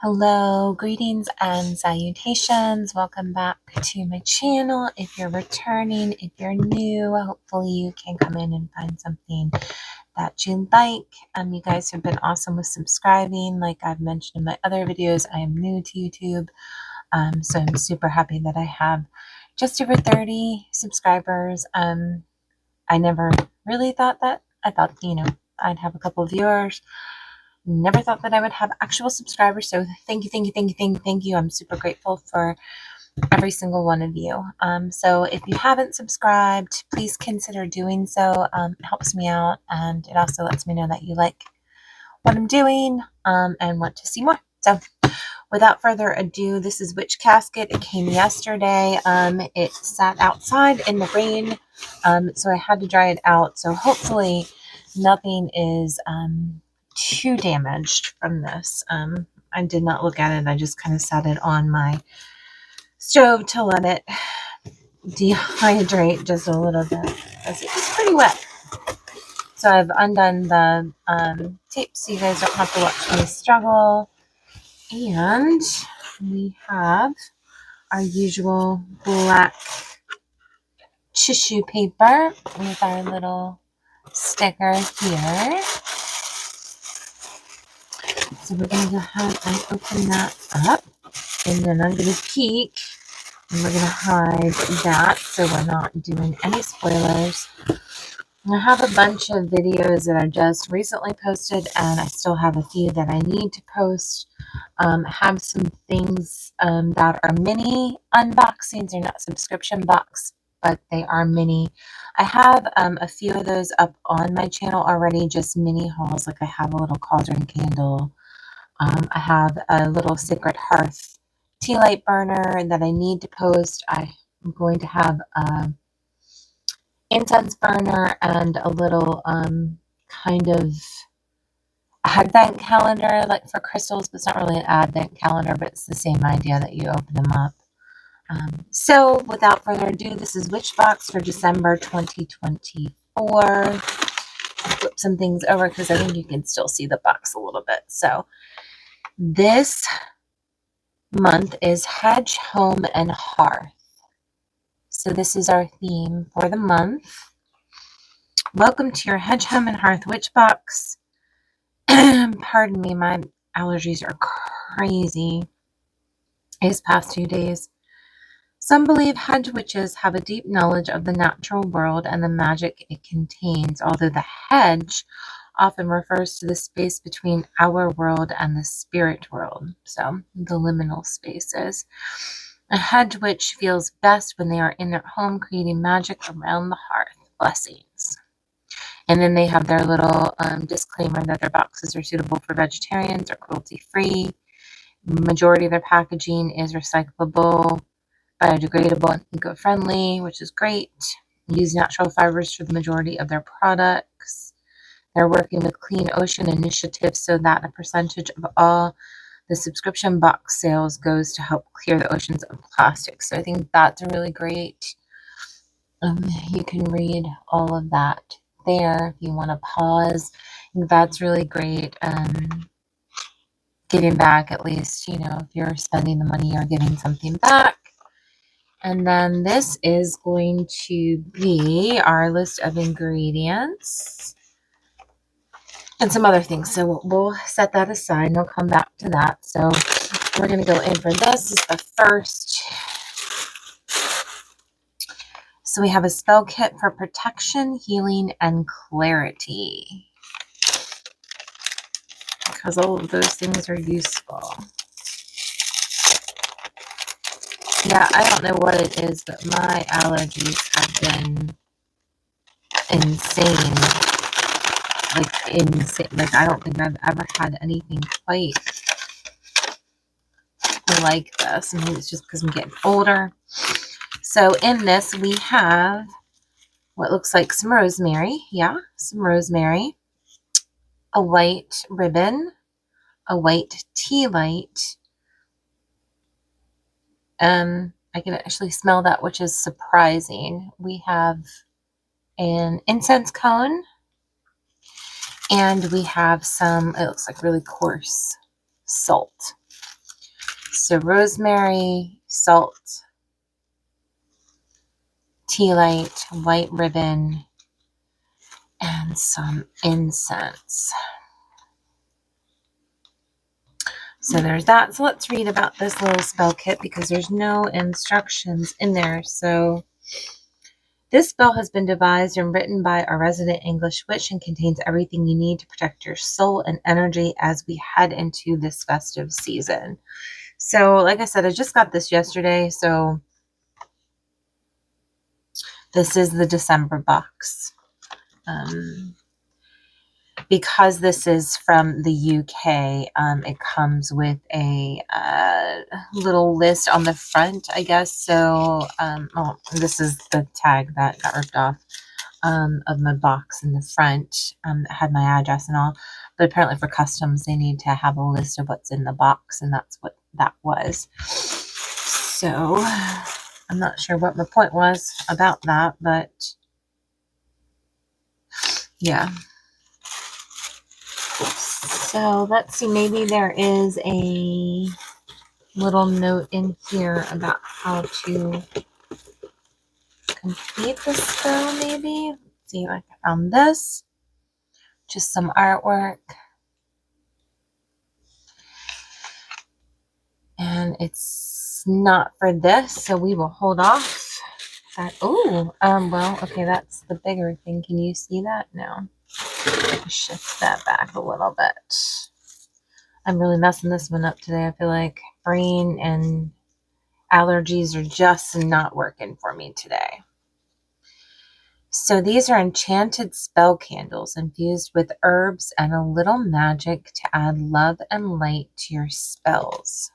Hello, greetings and salutations. Welcome back to my channel. If you're returning, if you're new, hopefully you can come in and find something that you like. You guys have been awesome with subscribing. Like I've mentioned in my other videos, I am new to YouTube. So I'm super happy that I have just over 30 subscribers. I never really thought that. I thought, I'd have a couple of viewers. Never thought that I would have actual subscribers. So thank you. I'm super grateful for every single one of you. So if you haven't subscribed, please consider doing so. It helps me out, and it also lets me know that you like what I'm doing and want to see more. So without further ado, this is Witch Casket. It came yesterday. It sat outside in the rain, so I had to dry it out. So hopefully nothing is too damaged from this. I did not look at it. I just kind of set it on my stove to let it dehydrate just a little bit because it's pretty wet. So I've undone the tape so you guys don't have to watch me struggle. And we have our usual black tissue paper with our little sticker here. So we're going to go ahead and open that up. And then I'm going to peek. And we're going to hide that so we're not doing any spoilers. I have a bunch of videos that I just recently posted, and I still have a few that I need to post. I have some things that are mini unboxings. They're not subscription box, but they are mini. I have a few of those up on my channel already, just mini hauls. Like I have a little cauldron candle. I have a little secret hearth tea light burner that I need to post. I'm going to have a incense burner and a little kind of advent calendar, like for crystals, but it's not really an advent calendar, but it's the same idea that you open them up. So without further ado, this is Witchbox for December 2024. I'll flip some things over because I think you can still see the box a little bit. So this month is Hedge, Home, and Hearth. So this is our theme for the month. Welcome to your Hedge, Home, and Hearth Witchbox. Pardon me, my allergies are crazy these past 2 days. Some believe hedge witches have a deep knowledge of the natural world and the magic it contains, although the hedge often refers to the space between our world and the spirit world, so the liminal spaces. A hedge witch feels best when they are in their home creating magic around the hearth. Blessings. And then they have their little disclaimer that their boxes are suitable for vegetarians or cruelty-free. Majority of their packaging is recyclable, biodegradable, and eco-friendly, which is great. Use natural fibers for the majority of their products. They're working with Clean Ocean Initiative so that a percentage of all the subscription box sales goes to help clear the oceans of plastic. So I think that's really great. You can read all of that there if you want to pause. I think that's really great. Giving back, at least, if you're spending the money, you're getting something back. And then this is going to be our list of ingredients and some other things. So we'll set that aside and we'll come back to that. So we're going to go in for this. This is the first. So we have a spell kit for protection, healing, and clarity, because all of those things are useful. Yeah, I don't know what it is, but my allergies have been insane. Like insane. Like I don't think I've ever had anything quite like this. Maybe it's just because I'm getting older. So in this we have what looks like some rosemary. Yeah, some rosemary. A white ribbon. A white tea light. I can actually smell that, which is surprising. We have an incense cone, and we have some, it looks like really coarse salt. So rosemary, salt, tea light, white ribbon, and some incense. So there's that. So let's read about this little spell kit because there's no instructions in there. So this spell has been devised and written by a resident English witch and contains everything you need to protect your soul and energy as we head into this festive season. So like I said, I just got this yesterday. So this is the December box. Because this is from the UK, it comes with a little list on the front, I guess. So, oh, this is the tag that got ripped off of my box in the front that had my address and all. But apparently for customs, they need to have a list of what's in the box, and that's what that was. So, I'm not sure what my point was about that, but yeah. So let's see, maybe there is a little note in here about how to complete the spell, maybe. Let's see if I found this. Just some artwork. And it's not for this, so we will hold off. Well, okay, that's the bigger thing. Can you see that now? Shift that back a little bit. I'm really messing this one up today. I feel like brain and allergies are just not working for me today. So these are enchanted spell candles infused with herbs and a little magic to add love and light to your spells.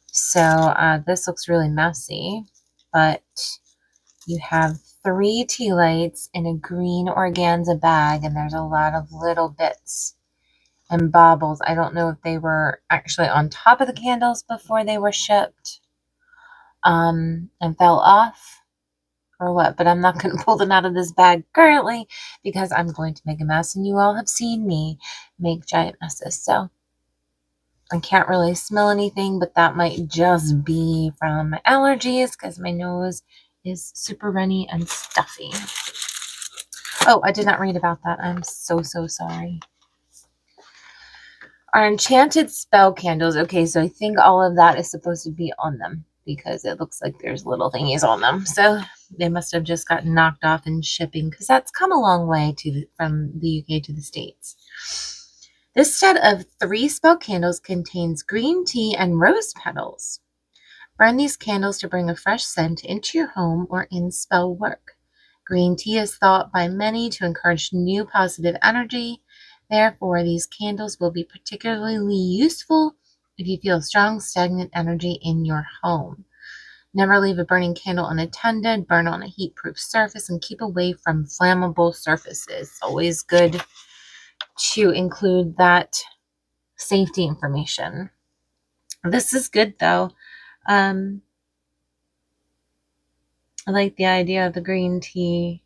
So this looks really messy, but you have 3 tea lights in a green organza bag, and there's a lot of little bits and baubles. I don't know if they were actually on top of the candles before they were shipped and fell off or what, but I'm not going to pull them out of this bag currently because I'm going to make a mess, and you all have seen me make giant messes. So I can't really smell anything, but that might just be from my allergies because my nose is super runny and stuffy. Oh, I did not read about that. I'm so sorry. Our enchanted spell candles. Okay, so I think all of that is supposed to be on them because it looks like there's little thingies on them. So they must have just gotten knocked off in shipping because that's come a long way from the UK to the States. This set of 3 spell candles contains green tea and rose petals. Burn these candles to bring a fresh scent into your home or in spell work. Green tea is thought by many to encourage new positive energy. Therefore, these candles will be particularly useful if you feel strong, stagnant energy in your home. Never leave a burning candle unattended. Burn on a heat-proof surface and keep away from flammable surfaces. It's always good to include that safety information. This is good though. I like the idea of the green tea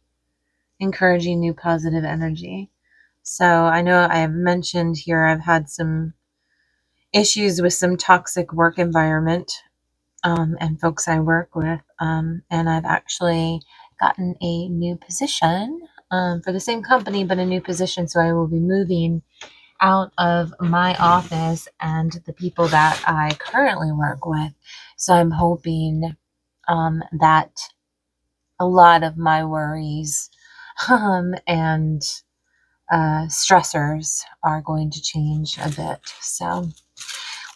encouraging new positive energy. So I know I have mentioned here I've had some issues with some toxic work environment and folks I work with, and I've actually gotten a new position for the same company, but a new position. So I will be moving out of my office and the people that I currently work with. So I'm hoping that a lot of my worries and stressors are going to change a bit. So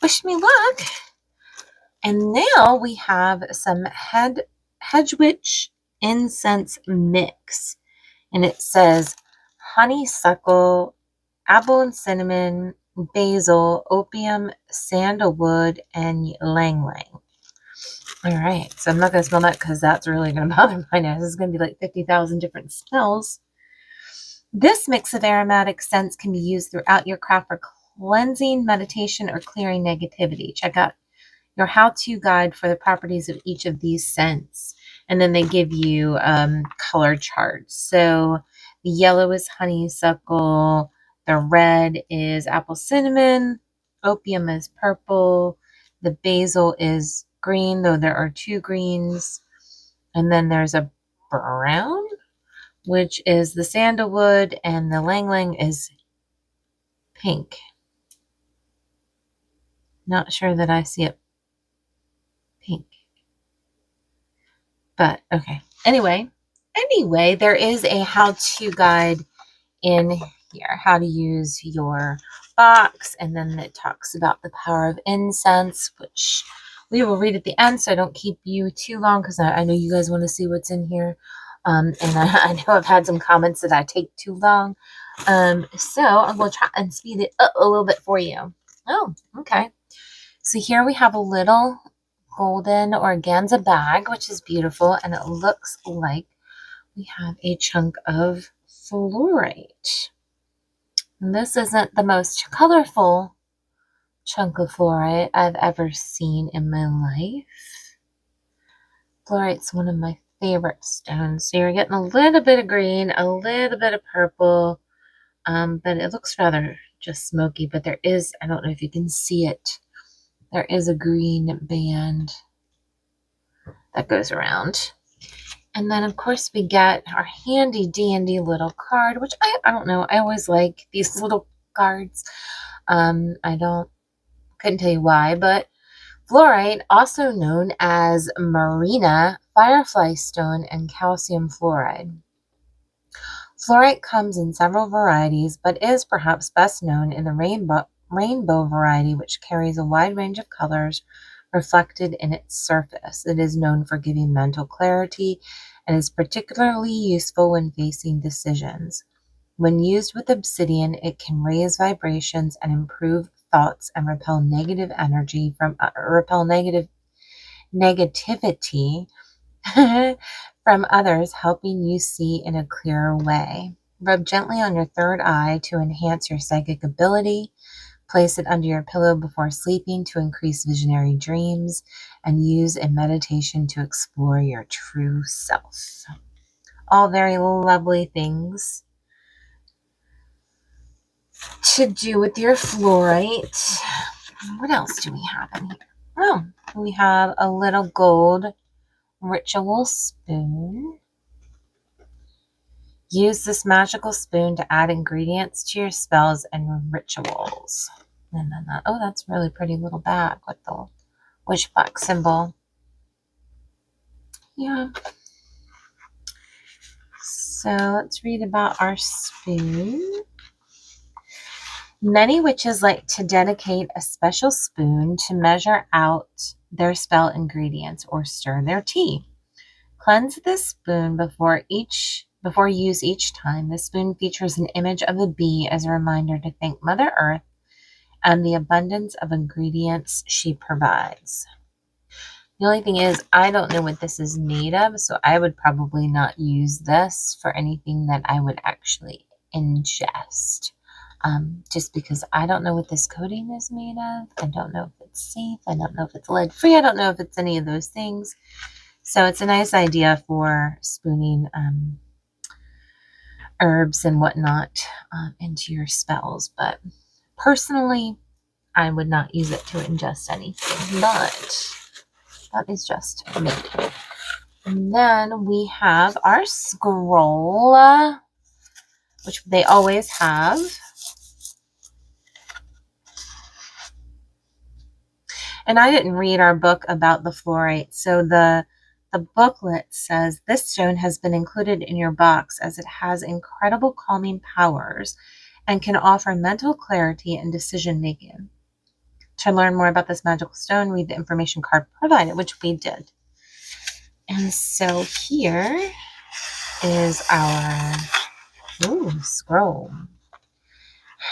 wish me luck. And now we have some Hedge Witch incense mix. And it says honeysuckle, apple and cinnamon, basil, opium, sandalwood, and ylang ylang. All right, so I'm not going to smell that because that's really going to bother my nose. It's going to be like 50,000 different smells. This mix of aromatic scents can be used throughout your craft for cleansing, meditation, or clearing negativity. Check out your how-to guide for the properties of each of these scents. And then they give you color charts. So the yellow is honeysuckle, the red is apple cinnamon, opium is purple, The basil is green, though there are 2 greens. And then there's a brown, which is the sandalwood, and the lang lang is pink. Not sure that I see it pink. But okay. Anyway, there is a how-to guide in here, how to use your box, and then it talks about the power of incense, which we will read at the end, so I don't keep you too long, because I know you guys want to see what's in here. And I know I've had some comments that I take too long. So I'm going to try and speed it up a little bit for you. Oh, okay. So here we have a little golden organza bag, which is beautiful, and it looks like we have a chunk of fluorite. And this isn't the most colorful chunk of fluorite I've ever seen in my life. Fluorite's one of my favorite stones. So you're getting a little bit of green, a little bit of purple, but it looks rather just smoky. But there is, I don't know if you can see it, there is a green band that goes around. And then, of course, we get our handy dandy little card, which I don't know. I always like these little cards. Couldn't tell you why, but fluorite, also known as marina, firefly stone, and calcium fluoride. Fluorite comes in several varieties, but is perhaps best known in the rainbow variety, which carries a wide range of colors reflected in its surface. It is known for giving mental clarity and is particularly useful when facing decisions. When used with obsidian, it can raise vibrations and improve thoughts and repel negative energy negativity from others, helping you see in a clearer way. Rub gently on your third eye to enhance your psychic ability. Place it under your pillow before sleeping to increase visionary dreams, and use in meditation to explore your true self. All very lovely things to do with your fluorite. What else do we have in here? Oh, we have a little gold ritual spoon. Use this magical spoon to add ingredients to your spells and rituals. And then oh, that's a really pretty little bag with the Witchbox symbol. Yeah. So let's read about our spoon. Many witches like to dedicate a special spoon to measure out their spell ingredients or stir their tea. Cleanse this spoon before use each time. The spoon features an image of a bee as a reminder to thank Mother Earth and the abundance of ingredients she provides. The only thing is, I don't know what this is made of, so I would probably not use this for anything that I would actually ingest. Just because I don't know what this coating is made of. I don't know if it's safe. I don't know if it's lead-free. I don't know if it's any of those things. So it's a nice idea for spooning herbs and whatnot into your spells. But personally, I would not use it to ingest anything. But that is just me. And then we have our scroll, which they always have. And I didn't read our book about the fluorite, so the booklet says this stone has been included in your box as it has incredible calming powers and can offer mental clarity and decision making. To learn more about this magical stone, read the information card provided, which we did. And so here is our scroll.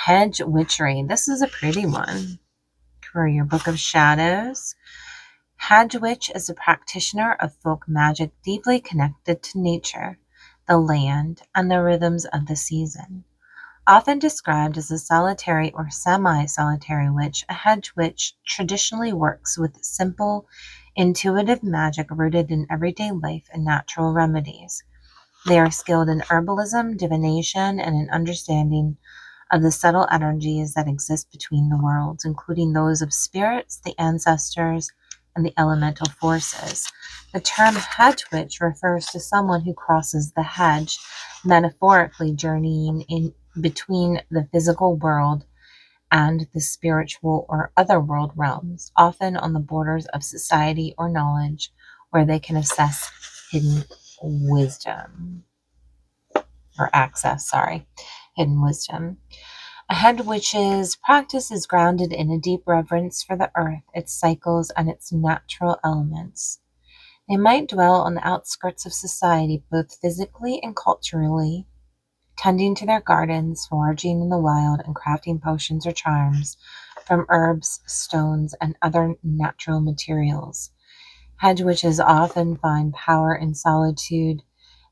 Hedge Witchery. This is a pretty one for your Book of Shadows. Hedge Witch is a practitioner of folk magic deeply connected to nature, the land, and the rhythms of the season. Often described as a solitary or semi-solitary witch, a hedge witch traditionally works with simple, intuitive magic rooted in everyday life and natural remedies. They are skilled in herbalism, divination, and an understanding of the subtle energies that exist between the worlds, including those of spirits, the ancestors, and the elemental forces. The term hedge witch refers to someone who crosses the hedge, metaphorically journeying in between the physical world and the spiritual or otherworld realms, often on the borders of society or knowledge, where they can assess hidden wisdom, or access, hidden wisdom. A head witch's practice is grounded in a deep reverence for the earth, its cycles, and its natural elements. They might dwell on the outskirts of society, both physically and culturally, tending to their gardens, foraging in the wild, and crafting potions or charms from herbs, stones, and other natural materials. Hedge witches often find power in solitude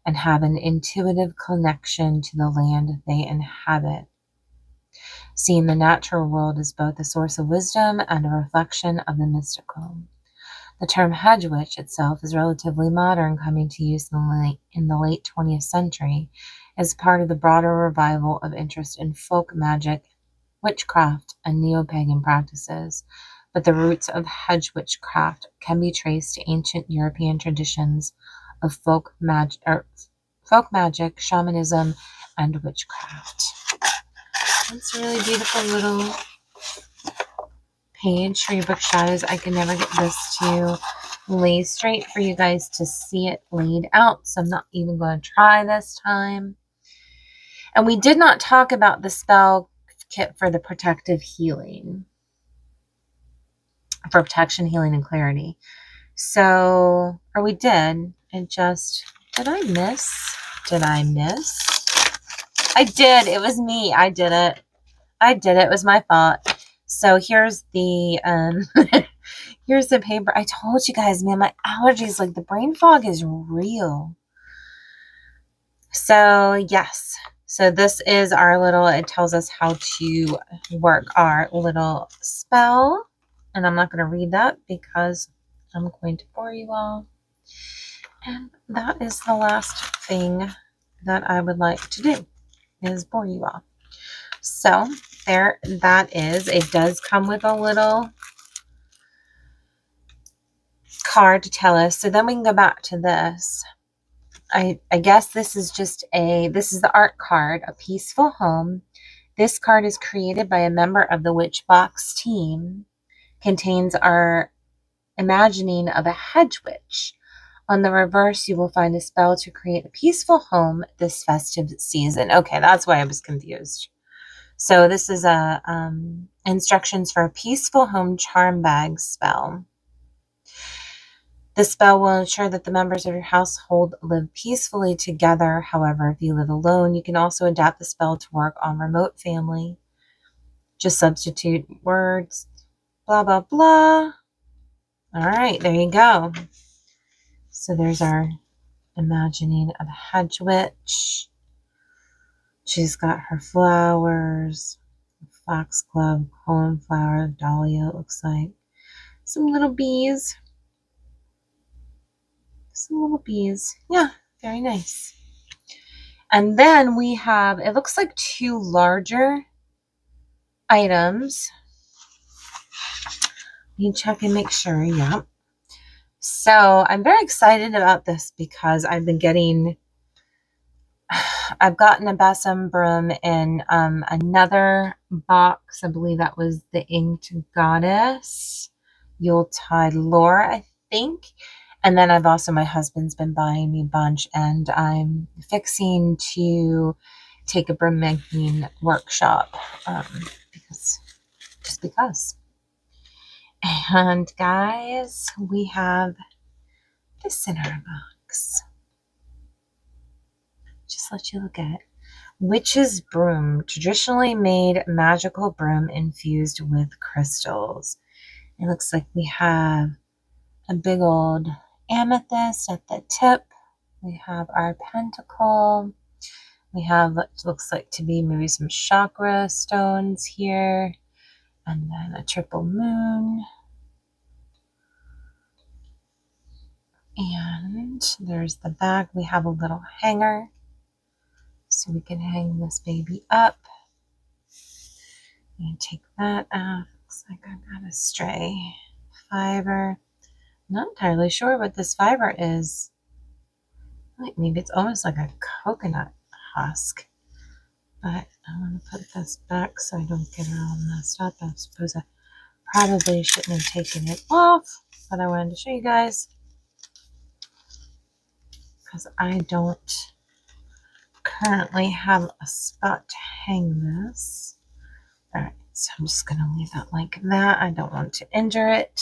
and have an intuitive connection to the land they inhabit, seeing the natural world as both a source of wisdom and a reflection of the mystical. The term hedge witch itself is relatively modern, coming to use in the late 20th century as part of the broader revival of interest in folk magic, witchcraft, and neo-pagan practices. But the roots of hedge witchcraft can be traced to ancient European traditions of folk magic, shamanism, and witchcraft. It's a really beautiful little page for your book shadows. I can never get this to lay straight for you guys to see it laid out, so I'm not even going to try this time. And we did not talk about the spell kit for the protective healing, for protection, healing, and clarity. So, or we did. It just, did I miss? I did. It was me. I did it. It was my fault. So here's the here's the paper. I told you guys, man, my allergies, like the brain fog is real. So yes. So this is our little, it tells us how to work our little spell. And I'm not going to read that because I'm going to bore you all. And that is the last thing that I would like to do, is bore you all. So there, that is. It does come with a little card to tell us. So then we can go back to this. I guess this is just this is the art card, A Peaceful Home. This card is created by a member of the Witchbox team. Contains our imagining of a hedge witch. On the reverse, you will find a spell to create a peaceful home this festive season. Okay, that's why I was confused. So this is instructions for a peaceful home charm bag spell. The spell will ensure that the members of your household live peacefully together. However, if you live alone, you can also adapt the spell to work on remote family. Just substitute words, blah, blah, blah. All right, there you go. So there's our imagining of a hedge witch. She's got her flowers, foxglove, cornflower, dahlia, it looks like. Some little bees. Yeah, very nice. And then we have, it looks like 2 larger items. You check and make sure, yeah. So I'm very excited about this because I've gotten a Besom broom in another box. I believe that was the Inked Goddess, Yuletide Lore, I think. And then my husband's been buying me a bunch, and I'm fixing to take a broom making workshop because. And guys, we have this in our box. Just let you look at it. Witch's Broom, traditionally made magical broom infused with crystals. It looks like we have a big old amethyst at the tip. We have our pentacle. We have what looks like to be maybe some chakra stones here. And then a triple moon. And there's the back. We have a little hanger, so we can hang this baby up. I'm going to take that out. Looks like I got a stray fiber. Not entirely sure what this fiber is. Like maybe it's almost like a coconut husk. But I want to put this back so I don't get it all messed up. I suppose I probably shouldn't have taken it off, but I wanted to show you guys because I don't currently have a spot to hang this. All right, so I'm just going to leave that like that. I don't want to injure it.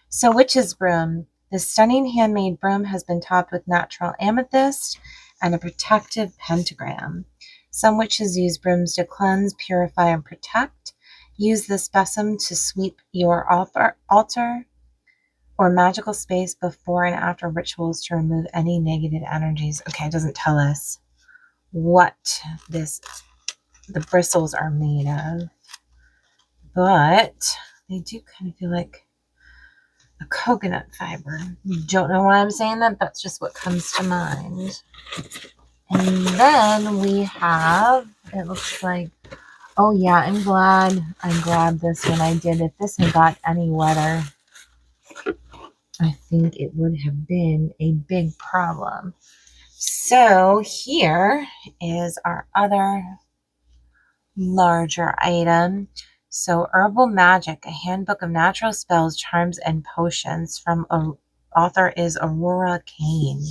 So witch's broom. This stunning handmade broom has been topped with natural amethyst and a protective pentagram. Some witches use brooms to cleanse, purify, and protect. Use this besom to sweep your altar or magical space before and after rituals to remove any negative energies. Okay, it doesn't tell us what the bristles are made of, but they do kind of feel like a coconut fiber. Don't know why I'm saying that. That's just what comes to mind. And then we have, it looks like, oh yeah, I'm glad I grabbed this when I did. If this had got any wetter, I think it would have been a big problem. So here is our other larger item. So Herbal Magic, a handbook of natural spells, charms, and potions from author is Aurora Kane.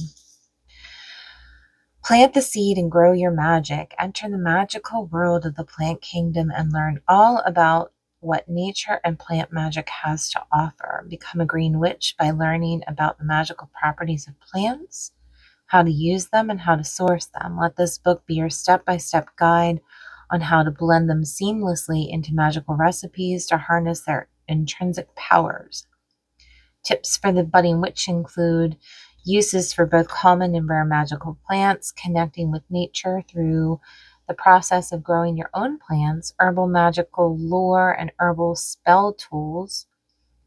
Plant the seed and grow your magic. Enter the magical world of the plant kingdom and learn all about what nature and plant magic has to offer. Become a green witch by learning about the magical properties of plants, how to use them, and how to source them. Let this book be your step-by-step guide on how to blend them seamlessly into magical recipes to harness their intrinsic powers. Tips for the budding witch include uses for both common and rare magical plants, connecting with nature through the process of growing your own plants, herbal magical lore and herbal spell tools,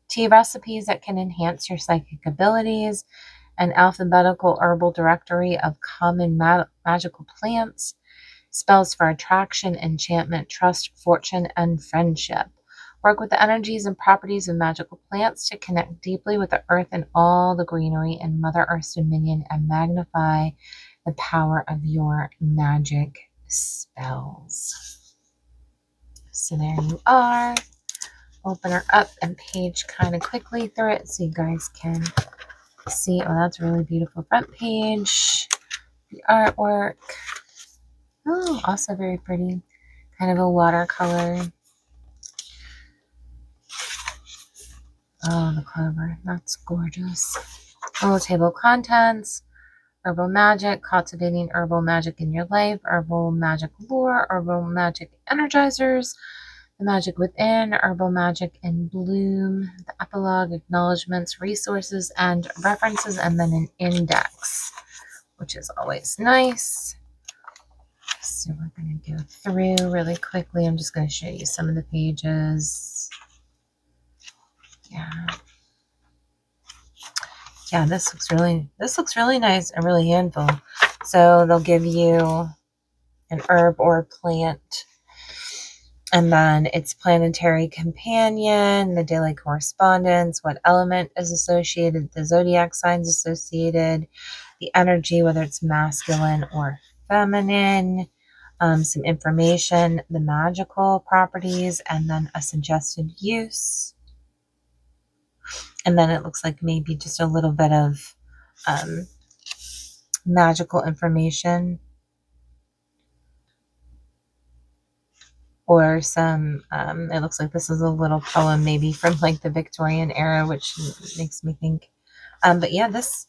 tea recipes that can enhance your psychic abilities, an alphabetical herbal directory of common magical plants, spells for attraction, enchantment, trust, fortune, and friendship. Work with the energies and properties of magical plants to connect deeply with the earth and all the greenery in Mother Earth's dominion and magnify the power of your magic spells. So there you are. Open her up and page kind of quickly through it so you guys can see. Oh, that's a really beautiful front page. The artwork. Oh, also very pretty. Kind of a watercolor. Oh, the clover. That's gorgeous. A little table of contents. Herbal magic. Cultivating herbal magic in your life. Herbal magic lore. Herbal magic energizers. The magic within. Herbal magic in bloom. The epilogue. Acknowledgements. Resources and references. And then an index, which is always nice. So we're going to go through really quickly. I'm just going to show you some of the pages. Yeah, this looks really nice and really handful. So they'll give you an herb or plant, and then its planetary companion, the daily correspondence, what element is associated, the zodiac signs associated, the energy, whether it's masculine or feminine, some information, the magical properties, and then a suggested use. And then it looks like maybe just a little bit of magical information or some, it looks like this is a little poem maybe from like the Victorian era, which makes me think. But yeah, this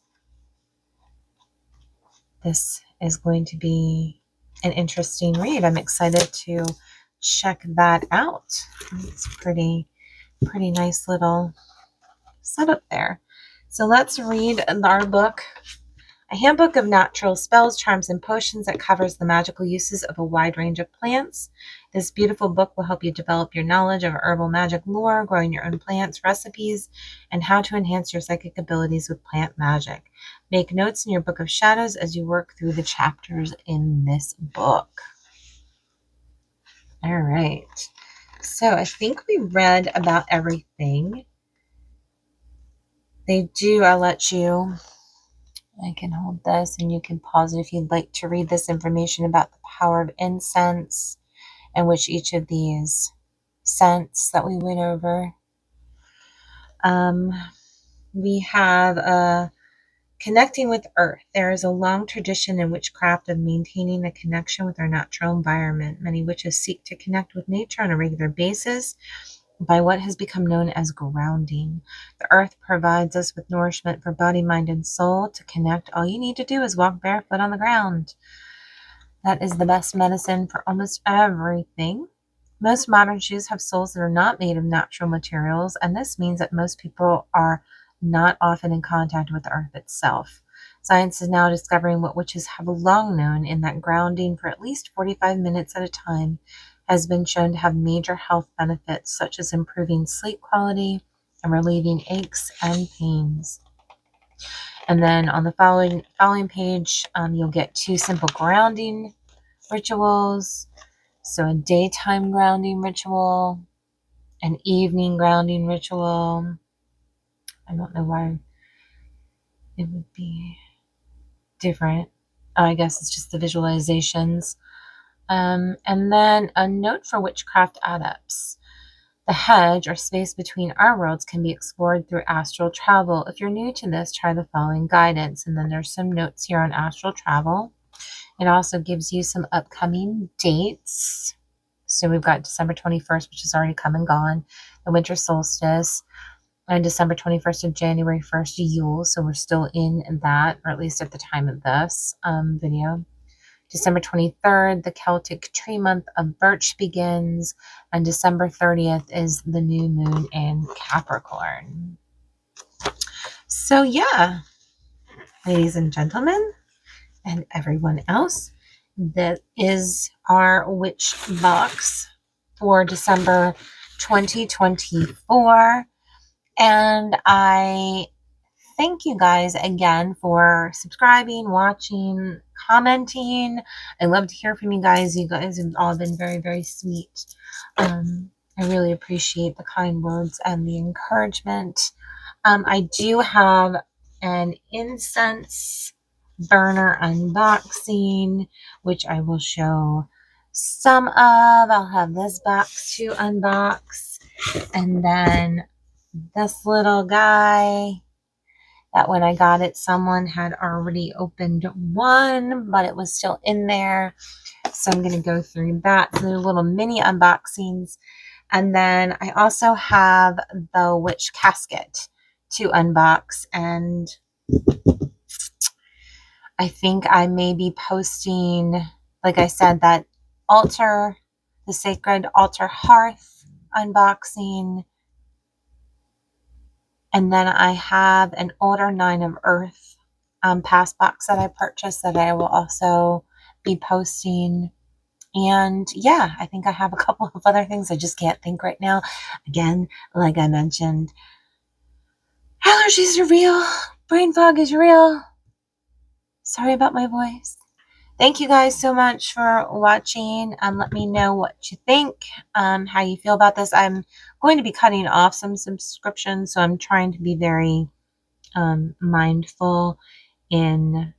is going to be an interesting read. I'm excited to check that out. It's pretty nice little setup there. So let's read our book, A Handbook of Natural Spells, Charms, and Potions that covers the magical uses of a wide range of plants. This beautiful book will help you develop your knowledge of herbal magic lore, growing your own plants, recipes, and how to enhance your psychic abilities with plant magic. Make notes in your book of shadows as you work through the chapters in this book. All right. So I think we read about everything. They do, I'll let you, I can hold this and you can pause it if you'd like to read this information about the power of incense and which each of these scents that we went over. We have connecting with earth. There is a long tradition in witchcraft of maintaining a connection with our natural environment. Many witches seek to connect with nature on a regular basis by what has become known as grounding. The earth provides us with nourishment for body, mind, and soul. To connect, all you need to do is walk barefoot on the ground. That is the best medicine for almost everything. Most modern shoes have soles that are not made of natural materials, and this means that most people are not often in contact with the earth itself. Science is now discovering what witches have long known, in that grounding for at least 45 minutes at a time has been shown to have major health benefits, such as improving sleep quality and relieving aches and pains. And then on the following page, you'll get 2 simple grounding rituals. So a daytime grounding ritual, an evening grounding ritual. I don't know why it would be different. I guess it's just the visualizations. And then a note for witchcraft adepts. The hedge, or space between our worlds, can be explored through astral travel. If you're new to this, try the following guidance. And then there's some notes here on astral travel. It also gives you some upcoming dates. So we've got December 21st, which is already come and gone, the winter solstice, and December 21st and January 1st, Yule. So we're still in that, or at least at the time of this video. December 23rd, the Celtic tree month of birch begins, and December 30th is the new moon in Capricorn. So yeah, ladies and gentlemen, and everyone else, that is our witch box for December 2024. And I thank you guys again for subscribing, watching, commenting. I love to hear from you guys. You guys have all been very, very sweet. I really appreciate the kind words and the encouragement. I do have an incense burner unboxing, which I will show some of. I'll have this box to unbox, and then this little guy that when I got it, someone had already opened one, but it was still in there. So I'm going to go through that. So they're little mini unboxings. And then I also have the witch casket to unbox. And I think I may be posting, like I said, that altar, the sacred altar hearth unboxing. And then I have an older 9 of Earth pass box that I purchased that I will also be posting. And yeah, I think I have a couple of other things. I just can't think right now. Again, like I mentioned, allergies are real. Brain fog is real. Sorry about my voice. Thank you guys so much for watching. Let me know what you think, how you feel about this. I'm going to be cutting off some subscriptions, so I'm trying to be very mindful in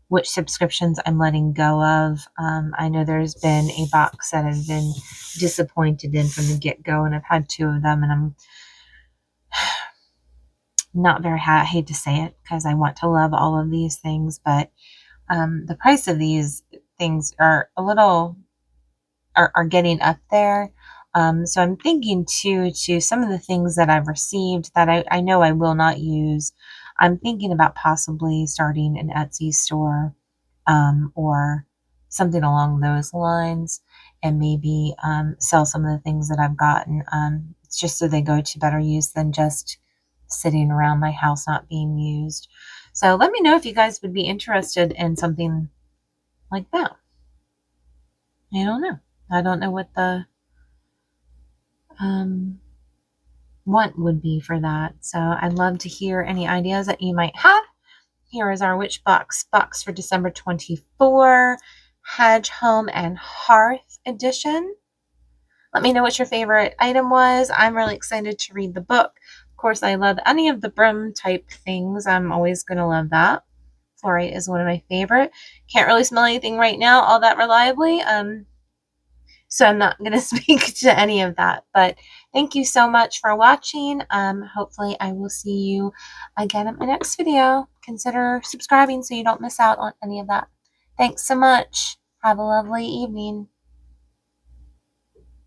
which subscriptions I'm letting go of. I know there's been a box that I've been disappointed in from the get-go, and I've had 2 of them, and I'm not very I hate to say it because I want to love all of these things, but the price of these things are a little are getting up there. So I'm thinking too, to some of the things that I've received that I know I will not use. I'm thinking about possibly starting an Etsy store or something along those lines, and maybe sell some of the things that I've gotten just so they go to better use than just sitting around my house not being used. So let me know if you guys would be interested in something like that. I don't know. I don't know what the want would be for that. So I'd love to hear any ideas that you might have. Here is our Witchbox box for December 24, Hedge, Home, and Hearth edition. Let me know what your favorite item was. I'm really excited to read the book. Of course, I love any of the broom type things. I'm always going to love that. Fluorite is one of my favorite. Can't really smell anything right now all that reliably. So I'm not going to speak to any of that. But thank you so much for watching. Hopefully I will see you again in my next video. Consider subscribing so you don't miss out on any of that. Thanks so much. Have a lovely evening.